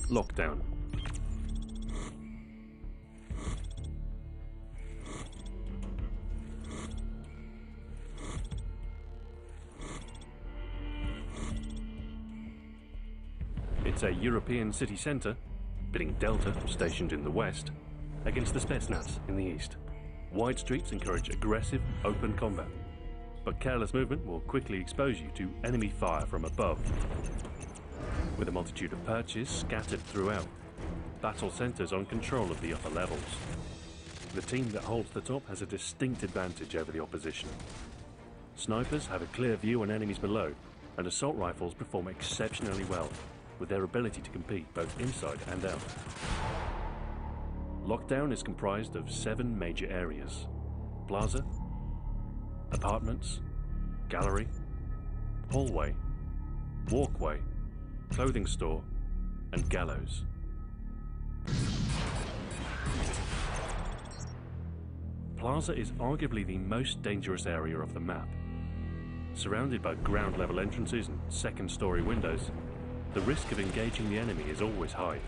Lockdown. It's a European city centre, pitting Delta, stationed in the west, against the Spetsnaz in the east. Wide streets encourage aggressive, open combat, but careless movement will quickly expose you to enemy fire from above. With a multitude of perches scattered throughout, battle centres on control of the upper levels. The team that holds the top has a distinct advantage over the opposition. Snipers have a clear view on enemies below, and assault rifles perform exceptionally well, with their ability to compete both inside and out. Lockdown is comprised of 7 major areas: plaza, apartments, gallery, hallway, walkway, clothing store, and gallows. Plaza is arguably the most dangerous area of the map. Surrounded by ground-level entrances and second-story windows, the risk of engaging the enemy is always high.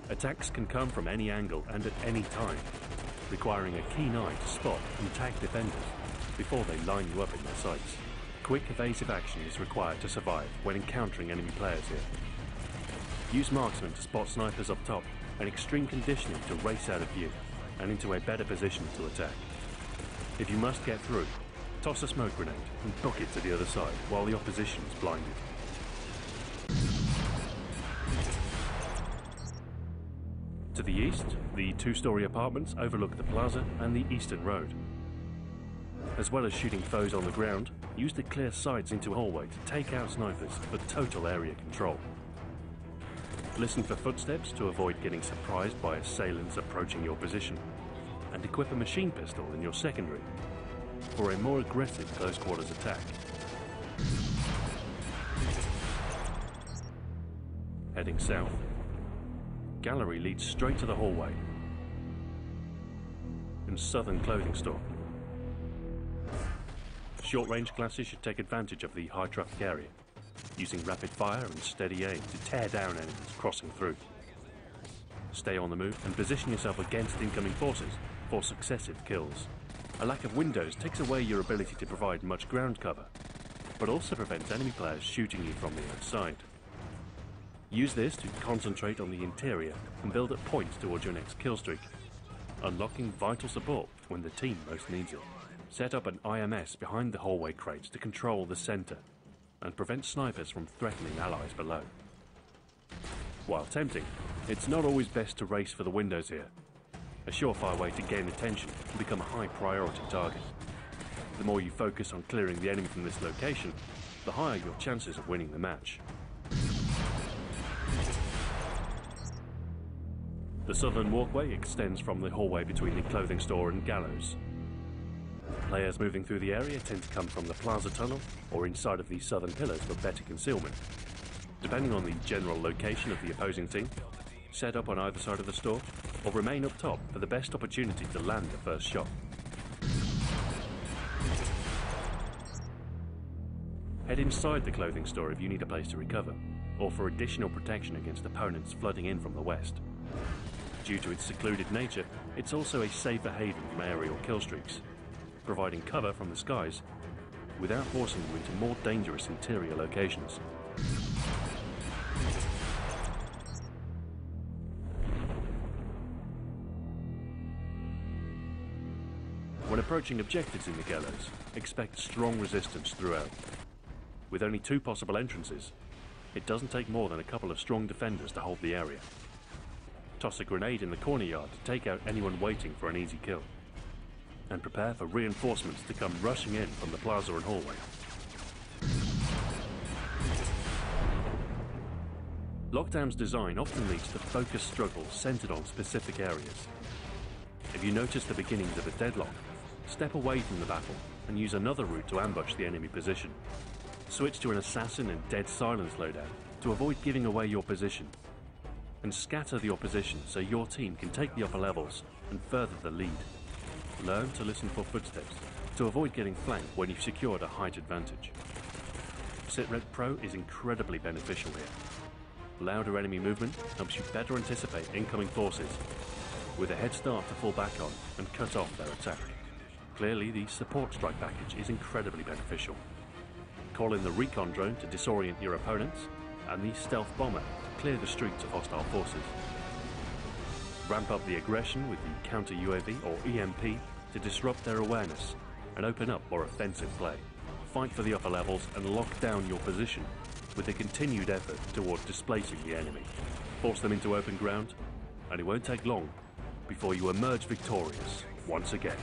Attacks can come from any angle and at any time, requiring a keen eye to spot and tag defenders before they line you up in their sights. Quick evasive action is required to survive when encountering enemy players here. Use marksmen to spot snipers up top and extreme conditioning to race out of view and into a better position to attack. If you must get through, toss a smoke grenade and book it to the other side while the opposition is blinded. To the east, the 2-story apartments overlook the plaza and the eastern road. As well as shooting foes on the ground, use the clear sights into a hallway to take out snipers for total area control. Listen for footsteps to avoid getting surprised by assailants approaching your position, and equip a machine pistol in your secondary for a more aggressive close quarters attack. Heading south, gallery leads straight to the hallway and southern clothing store. Short-range classes should take advantage of the high-traffic area, using rapid fire and steady aim to tear down enemies crossing through. Stay on the move and position yourself against incoming forces for successive kills. A lack of windows takes away your ability to provide much ground cover, but also prevents enemy players shooting you from the outside. Use this to concentrate on the interior and build up points towards your next kill streak, unlocking vital support when the team most needs it. Set up an IMS behind the hallway crates to control the centre and prevent snipers from threatening allies below. While tempting, it's not always best to race for the windows here. A surefire way to gain attention and become a high priority target. The more you focus on clearing the enemy from this location, the higher your chances of winning the match. The southern walkway extends from the hallway between the clothing store and gallows. Players moving through the area tend to come from the plaza tunnel or inside of the southern pillars for better concealment. Depending on the general location of the opposing team, set up on either side of the store or remain up top for the best opportunity to land the first shot. Head inside the clothing store if you need a place to recover, or for additional protection against opponents flooding in from the west. Due to its secluded nature, it's also a safer haven from aerial kill streaks, providing cover from the skies without forcing you into more dangerous interior locations. When approaching objectives in the gallows, expect strong resistance throughout. With only 2 possible entrances, it doesn't take more than a couple of strong defenders to hold the area. Toss a grenade in the corner yard to take out anyone waiting for an easy kill, and prepare for reinforcements to come rushing in from the plaza and hallway. Lockdown's design often leads to focused struggles centered on specific areas. If you notice the beginnings of a deadlock, step away from the battle and use another route to ambush the enemy position. Switch to an assassin and dead silence loadout to avoid giving away your position, and scatter the opposition so your team can take the upper levels and further the lead. Learn to listen for footsteps to avoid getting flanked when you've secured a height advantage. SITREP Pro is incredibly beneficial here. Louder enemy movement helps you better anticipate incoming forces, with a head start to fall back on and cut off their attack. Clearly, the support strike package is incredibly beneficial. Call in the recon drone to disorient your opponents, and the stealth bomber to clear the streets of hostile forces. Ramp up the aggression with the counter UAV or EMP to disrupt their awareness and open up more offensive play. Fight for the upper levels and lock down your position with a continued effort toward displacing the enemy. Force them into open ground, and it won't take long before you emerge victorious once again.